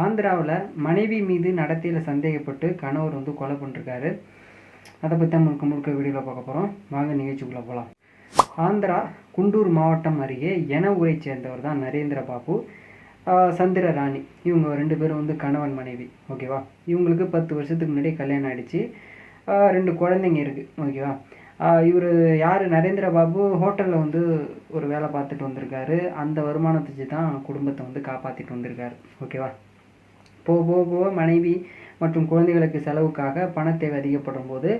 ஆந்திராவில் மனைவி மீது நடத்தையில் சந்தேகப்பட்டு கணவர் வந்து கொலை பண்ணிருக்காரு. அதை பற்றி தான் முழுக்க வீடியோவில் பார்க்க போகிறோம். வாங்க நிகழ்ச்சிக்குள்ளே போகலாம். ஆந்திரா குண்டூர் மாவட்டம் அருகே என ஊரை சேர்ந்தவர் தான் நரேந்திர பாபு, சந்திர ராணி. இவங்க 2 பேரும் வந்து கணவன் மனைவி. ஓகேவா. இவங்களுக்கு 10 வருஷத்துக்கு முன்னாடியே கல்யாணம் ஆகிடுச்சு. 2 குழந்தைங்க இருக்குது. ஓகேவா. இவர் யார், நரேந்திர பாபு ஹோட்டலில் வந்து ஒரு வேலை பார்த்துட்டு வந்திருக்காரு. அந்த வருமானத்தை வச்சு தான் குடும்பத்தை வந்து காப்பாற்றிட்டு வந்திருக்காரு. ஓகேவா. போக மனைவி மற்றும் குழந்தைகளுக்கு செலவுக்காக பணத்தேவை அதிகப்படும் போது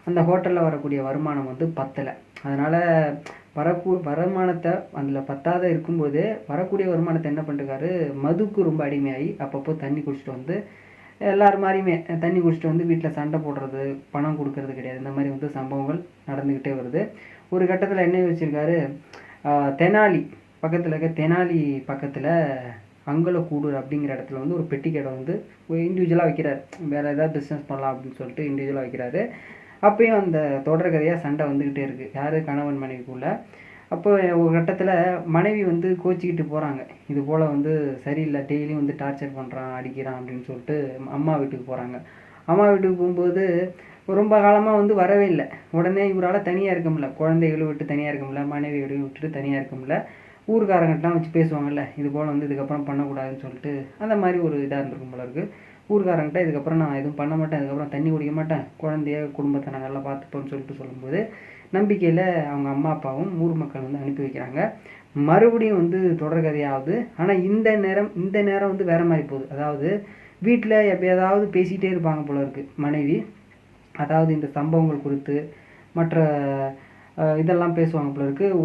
அந்த ஹோட்டலில் வரக்கூடிய வருமானம் வந்து பத்தலை. அதனால் வருமானத்தை அதில் பத்தாத இருக்கும்போது வரக்கூடிய வருமானத்தை என்ன பண்ணிருக்காரு, மதுக்கு ரொம்ப அடிமையாகி அப்பப்போ தண்ணி குடிச்சிட்டு வந்து எல்லார் மாதிரியுமே தண்ணி குடிச்சிட்டு வந்து வீட்டில் சண்டை போடுறது, பணம் கொடுக்கறது கிடையாது. இந்த மாதிரி வந்து சம்பவங்கள் நடந்துக்கிட்டே வருது. ஒரு கட்டத்தில் என்ன யோசிச்சிருக்காரு, தெனாலி பக்கத்தில் இருக்க தெனாலி பக்கத்தில் அங்கலக்கூடூர் அப்படிங்கிற இடத்துல வந்து ஒரு பெட்டி கடை வந்து இண்டிவிஜுவலாக வைக்கிறார். வேறு ஏதாவது பிஸ்னஸ் பண்ணலாம் அப்படின்னு சொல்லிட்டு இண்டிவிஜுவலாக வைக்கிறாரு. அப்பயும் அந்த தொடர் கதையாக சண்டை வந்துக்கிட்டே இருக்குது, யார், கணவன் மனைவிக்குள்ளே. அப்போ ஒரு கட்டத்தில் மனைவி வந்து கோச்சிக்கிட்டு போகிறாங்க, இது போல் வந்து சரியில்லை, டெய்லியும் வந்து டார்ச்சர் பண்ணுறான், அடிக்கிறான் அப்படின்னு சொல்லிட்டு அம்மா வீட்டுக்கு போகிறாங்க. அம்மா வீட்டுக்கு போகும்போது ரொம்ப காலமாக வந்து வரவே இல்லை. உடனே இவரால் தனியாக இருக்க முடியல, குழந்தைகளும் விட்டு தனியாக இருக்க முடியல, மனைவியோடையும் விட்டுட்டு தனியாக இருக்க முடியல. ஊர்காரங்கிட்டலாம் வச்சு பேசுவாங்கல்ல, இது போல் வந்து இதுக்கப்புறம் பண்ணக்கூடாதுன்னு சொல்லிட்டு அந்த மாதிரி ஒரு இதாக இருந்திருக்கும் போல இருக்குது. ஊர்காரங்கிட்ட இதுக்கப்புறம் நான் எதுவும் பண்ண மாட்டேன், இதுக்கப்புறம் தண்ணி குடிக்க மாட்டேன், குழந்தைய குடும்பத்தை நான் நல்லா பார்த்துப்போன்னு சொல்லிட்டு சொல்லும்போது நம்பிக்கையில் அவங்க அம்மா அப்பாவும் ஊர் மக்கள் வந்து அனுப்பி வைக்கிறாங்க. மறுபடியும் வந்து தொடர்கதையாகுது. ஆனால் இந்த நேரம் வந்து வேறு மாதிரி போகுது. அதாவது வீட்டில் எப்போயாவது பேசிகிட்டே இருப்பாங்க போல இருக்குது மனைவி. அதாவது இந்த சம்பவங்கள் குறித்து மற்ற இதெல்லாம் பேசுவாங்க போல இருக்குது.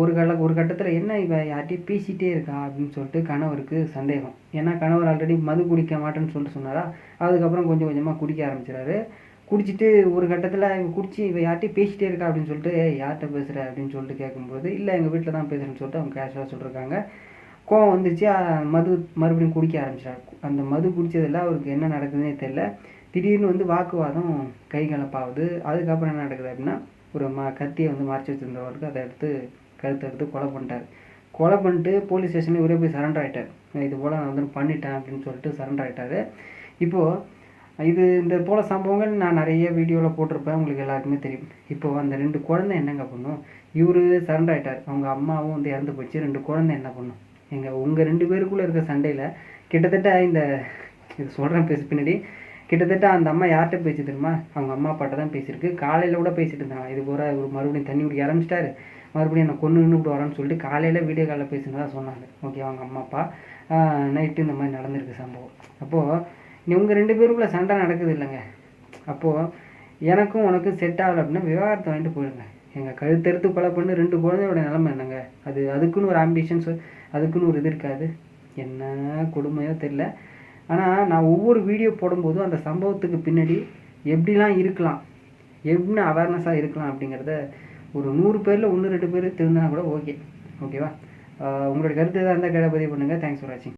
ஒரு கட்டத்தில் என்ன இவ யார்கிட்டையும் பேசிகிட்டே இருக்கா அப்படின்னு சொல்லிட்டு கணவருக்கு சந்தேகம். ஏன்னா கணவர் ஆல்ரெடி மது குடிக்க மாட்டேன்னு சொல்லிட்டு சொன்னாரா. அதுக்கப்புறம் கொஞ்சம் கொஞ்சமாக குடிக்க ஆரம்பிச்சிடாரு. குடிச்சிட்டு ஒரு கட்டத்தில் குடிச்சு இவ யார்கிட்டையும் பேசிகிட்டே இருக்கா அப்படின்னு சொல்லிட்டு, யார்கிட்ட பேசுகிற அப்படின்னு சொல்லிட்டு கேட்கும்போது, இல்லை எங்கள் வீட்டில் தான் பேசுகிறேன்னு சொல்லிட்டு அவங்க கேஷுவலாக சொல்லியிருக்காங்க. கோவம் வந்துச்சு, மறுபடியும் குடிக்க ஆரம்பிச்சிட்டாரு. அந்த மது குடித்ததில் அவருக்கு என்ன நடக்குதுன்னே தெரியல. திடீர்னு வந்து வாக்குவாதம் கைகலப்பாகுது. அதுக்கப்புறம் என்ன நடக்குது அப்படின்னா, ஒரு கத்தியை வந்து மறைச்சி வச்சுருந்தவருக்கு அதை எடுத்து கழுத்தை எடுத்து கொலை பண்ணிட்டார். கொலை பண்ணிட்டு போலீஸ் ஸ்டேஷனில் இவரே போய் சரண்டர் ஆகிட்டார். இது போல் நான் வந்து பண்ணிட்டேன் அப்படின்னு சொல்லிட்டு சரண்டர் ஆகிட்டார். இப்போது இந்த போல் சம்பவங்கள் நான் நிறைய வீடியோவில் போட்டிருப்பேன், உங்களுக்கு எல்லாருக்குமே தெரியும். இப்போது அந்த 2 குழந்தை என்னங்க பண்ணும், இவர் சரண்டர் ஆகிட்டார், அவங்க அம்மாவும் வந்து இறந்து போச்சு, 2 குழந்தை என்ன பண்ணும்? உங்கள் 2 பேருக்குள்ளே இருக்க சண்டையில் கிட்டத்தட்ட இது சொல்கிறேன் பின்னாடி கிட்டத்தட்ட அந்த அம்மா யார்கிட்ட பேசி தெரியுமா, அவங்க அம்மா அப்பாட்ட தான் பேசியிருக்கு. காலையில் கூட பேசிட்டு இருந்தாங்க, இது போல் ஒரு மறுபடியும் தண்ணி குடிக்க ஆரம்பிச்சிட்டாரு, மறுபடியும் என்னை கொண்டு வரேன்னு சொல்லிட்டு காலையில் வீடியோ காலில் பேசுனதா சொன்னாங்க. ஓகே, அவங்க அம்மா அப்பா. நைட்டு இந்த மாதிரி நடந்திருக்கு சம்பவம். அப்போது உங்கள் 2 பேருக்குள்ளே சண்டை நடக்குது இல்லைங்க. அப்போது எனக்கும் உனக்கும் செட் ஆகலை அப்படின்னா விவாகரத்தை வாங்கிட்டு போயிடுங்க. எங்கள் கழுத்தெடுத்து கொலை பண்ணி 2 குழந்தையோட நிலைமை என்னங்க, அதுக்குன்னு ஒரு ஆம்பிஷன்ஸ், அதுக்குன்னு ஒரு இது இருக்காது. என்ன கொடுமையோ தெரில. ஆனால் நான் ஒவ்வொரு வீடியோ போடும்போதும் அந்த சம்பவத்துக்கு பின்னாடி எப்படிலாம் இருக்கலாம், எப்படி அவேர்னஸாக இருக்கலாம் அப்படிங்கிறத ஒரு 100 பேரில் 1-2 பேர் தெரிஞ்சுனா கூட ஓகேவா. உங்களோட கருத்து எதாக இருந்தால் பதிவு பண்ணுங்கள். தேங்க்ஸ் ஃபார் வாட்சிங்.